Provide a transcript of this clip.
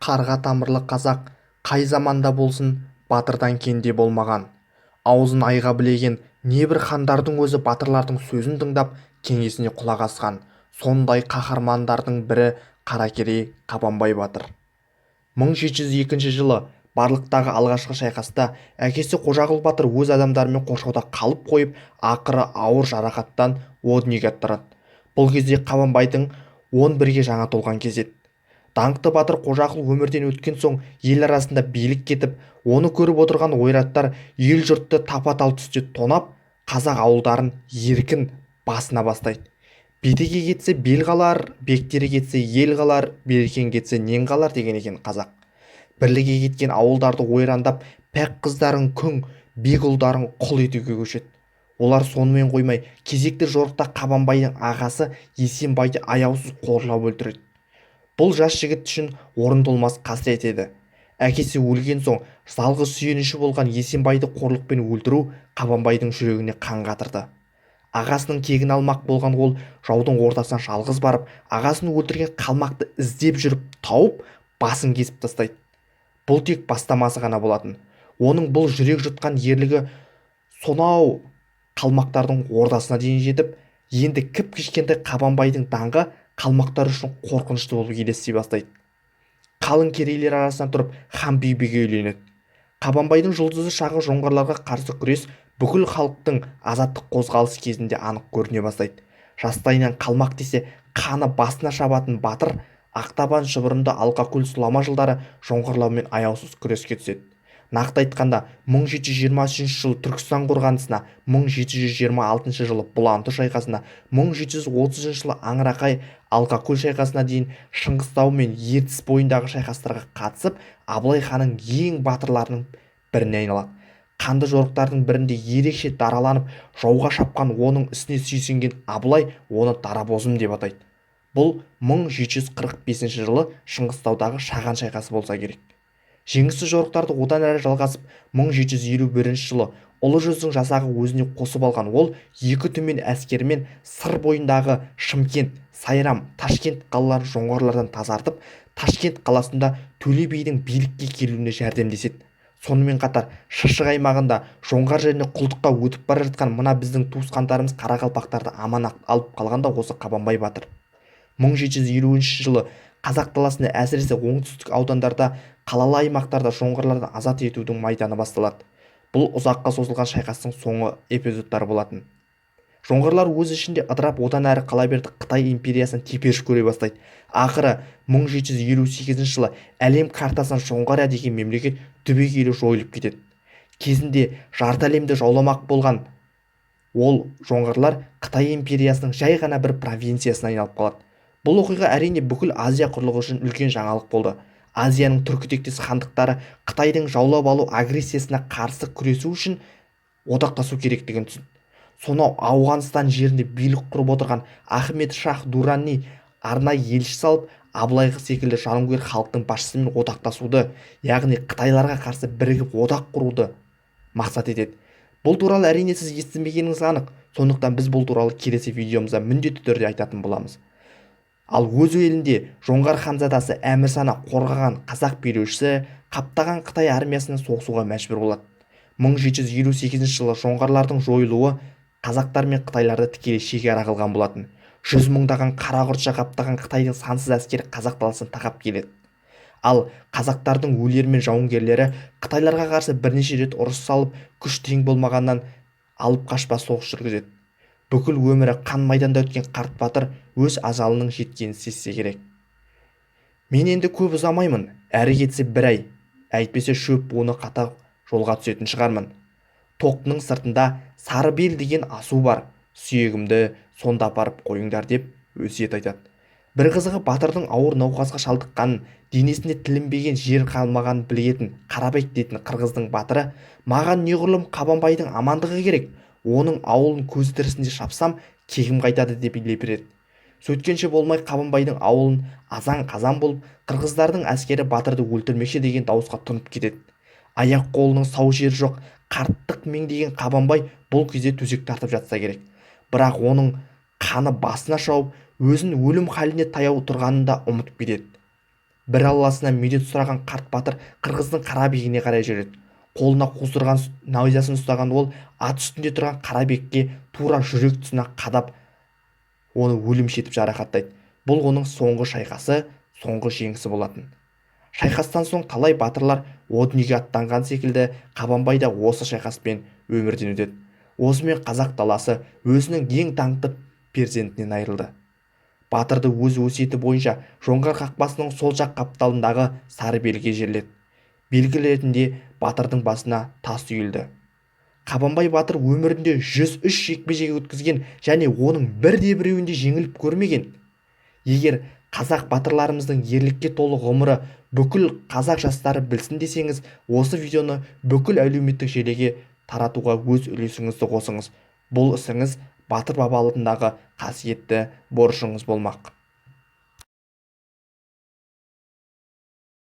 Қарға тамырлы қазақ қай заманда болсын батырдан кенде болмаған. Аузын айға білеген небір хандардың өзі батырлардың сөзін тыңдап кеңесіне құлақ асқан. Сондай қаһармандардың бірі Қаракерей Қабанбай батыр. 1702 жылы Барлықтағы алғашқы шайқаста әкесі Қожағұл батыр өз адамдарымен қоршауда қалып қойып, ақыры ауыр жарақаттан о дүниеге аттанады. Бұл кезде Қабанбайдың 11-ге жаңа толған кезі еді. Даңқты батыр Қожағұл өмірден өткен соң ел арасында билік кетіп, оны көріп отырған ойраттар ел жұртты тапа-тал түсте тонап, қазақ ауылдарын еркін басына бастайды. Бетеге кетсе бел қалар, бектері кетсе ел қалар, берекең кетсе нең қалар деген екен қазақ. Бірліге кеткен ауылдарды ойрандап, пәк қыздарын күң, бек ұлдарын құл етуге көшеді. Олар сонымен қоймай, кезекті жорықта Қабанбайдың ағасы Есенбайды аяусыз қорлап өлтіреді. Бұл жас жігіт үшін орын толмас қасірет еді. Әкесі өлген соң жалғыз сүйеніші болған Есенбайды қорлықпен өлтіру Қабанбайдың жүрегіне қан қатырды. Ағасының кегін алмақ болған ол жаудың ортасынан жалғыз барып, ағасын өлтірген қалмақты іздеп жүріп тауып, басын кесіп тастайды. Бұл тек бастамасы ғана болатын. Оның бұл жүрек жұтқан ерлігі сонау қалмақтардың ордасына дейін жетіп, енді кіп-кішкентай Қабанбайдың даңқы қалмақтар үшін қорқынышты болып елестей бастайды. Қалың керейлер арасынан тұрып хан бибіге үйленеді. Қабанбайдың жұлдызы шағы жоңғарларға қарсы күрес бүкіл халықтың азаттық қозғалысы кезінде анық көріне бастайды. Жастайынан қалмақ десе қаны басына шабатын батыр Ақтабан, Шұбырынды, Алқакөл, Сұлама жылдары жоңғарлармен аяусыз күреске түседі. Нақты айтқанда 1723 жылы Түркістан қорғанысына, 1726 жылы Бұланты шайқасына, 1730 жылы Аңырақай, Алқакөл шайқасына дейін Шыңғыстау мен Ертіс бойындағы шайқастарға қатысып, Абылай ханның ең батырларының біріне айналады. Қанды жорықтардың бірінде ерекше дараланып, жауға шапқан оның ісіне сүйсінген Абылай оны дарабозым деп атайды. Бұл 1745 жылы Шыңғыстаудағы Шаған шайқасы болса керек. Жеңісті жорықтарды одан әрі жалғасып, 1751 жылы Ұлы жүздің жасағы өзіне қосып алған ол екі түмен әскерімен сыр бойындағы Шымкент, Сайрам, Ташкент қалаларын жоңғарлардан тазартып, Ташкент қаласында Төле бидің билікке келуіне жәрдемдеседі. Сонымен қатар Шыршық аймағында жоңғар жеріне құлдыққа өтіп бара жатқан мына біздің туысқандарымыз қарақалпақтарды аман алып қалғанда осы Қабанбай батыр. 1750 жылы қазақ даласында, әсіресе оңтүстік аудандарда, қалалы аймақтарда жоңғарлардан азат етудің майданы басталады. Бұл ұзаққа созылған шайқастың соңғы эпизодтары болатын. Жоңғарлар өз ішінде ыдырап одан әрі қала берді, Қытай империясын теперіш көре бастайды. Ақыры 1758 жылы әлем картасынан Жоңғария деген мемлекет түбегейлі жойылып кетеді. Кезінде жарты әлемді жауламақ болған ол жоңғарлар Қытай империясының жай ғана бір провинциясына айналып қалады. Бұл оқиға әрине бүкіл Азия құрлығы үшін үлкен жаңалық болды. Азияның түркітектес хандықтары Қытайдың жаулап алу агрессиясына қарсы күресу үшін одақтасу керектігін түсінді. Сонау Ауғанстан жерінде билік құрып отырған Ахмед Шах Дуранни арнайы елші салып, Абылайға секілді жауынгер халықтың басшысымен одақтасуды, яғни Қытайларға қарсы бірігіп одақ құруды мақсат етеді. Бұл туралы әрине сіз естімегеніңіз анық, сондықтан біз бұл туралы келесі видеомызда міндетті түрде айтатын боламыз. Ал өз елінде жоңғар ханзадасы Әмірсана қорғаған қазақ билеушісі қаптаған Қытай армиясына соғысуға мәжбүр болады. 1758 жылы жоңғарлардың жойылуы қазақтар мен қытайларды тікелей шекара қылған болатын. 100 мыңдаған қара құртша қаптаған Қытайдың сансыз әскері қазақ даласын тақап келеді. Ал қазақтардың өлері мен жауынгерлері қытайларға қарсы бірнеше рет ұрыс салып, күш тең болмағаннан алып қашпа соғыс жүргізеді. Бүкіл өмірі қан майданда өткен қарт батыр өз ажалының жеткенін сезсе керек. Мен енді көп ұзамаймын, әрі кетсе бір ай, әйтпесе шөп буыны қата жолға түсетін шығармын. Тоқтының сыртында сары бел деген асу бар, сүйегімді сонда апарып қойыңдар деп өсиет айтады. Бір қызығы батырдың ауыр науқасқа шалдыққанын, денесінде тілінбеген жер қалмағанын білетін Қарабек дейтін қырғыздың батыры, маған неғұрлым Қабанбайдың амандығы керек, оның ауылын көзі тірісінде шапсам, кегім қайтады деп лепіреді. Сөйткенше болмай Қабанбайдың ауылын азан-қазан болып, қырғыздардың әскері батырды өлтірмекші деген дауысқа тұнып кетеді. Аяқ-қолының сау жері жоқ, қарттық меңдеген Қабанбай бұл кезде төсек тартып жатса керек. Бірақ оның қаны басына шауып, өзін өлім халіне таяу тұрғанын да ұмытып кетеді. бір алласына медет сұраған қарт батыр қырғыздың қарабегіне қарай жүреді. Қолына қусырған найзасын ұстаған ол ат үстінде тұрған қарабекке тура жүрек тұсына қадап оны өлімші етіп жарақаттайды. Бұл оның соңғы шайқасы, соңғы жеңісі болатын. Шайқастан соң талай батырлар о дүниеге аттанған секілді Қабанбай да осы шайқаспен өмірден өтеді. Осымен қазақ даласы өзінің ең даңқты перзентінен айырылды. Батырды өз өсиеті бойынша жоңғар қақпасының сол жақ қапталындағы сары белге жерледі. Белгі ретінде батырдың басына тас үйілді. Қабанбай батыр өмірінде 103 жекпе-жек өткізген және оның бірде-біреуінде жеңіліп көрмеген. Егер қазақ батырларымыздың ерлікке толы ғұмыры бүкіл қазақ жастары білсін десеңіз, осы видеоны бүкіл әлеуметтік желіге таратуға өз үлесіңізді қосыңыз. Бұл ісіңіз батыр баба алдындағы қасиетті борышыңыз болмақ.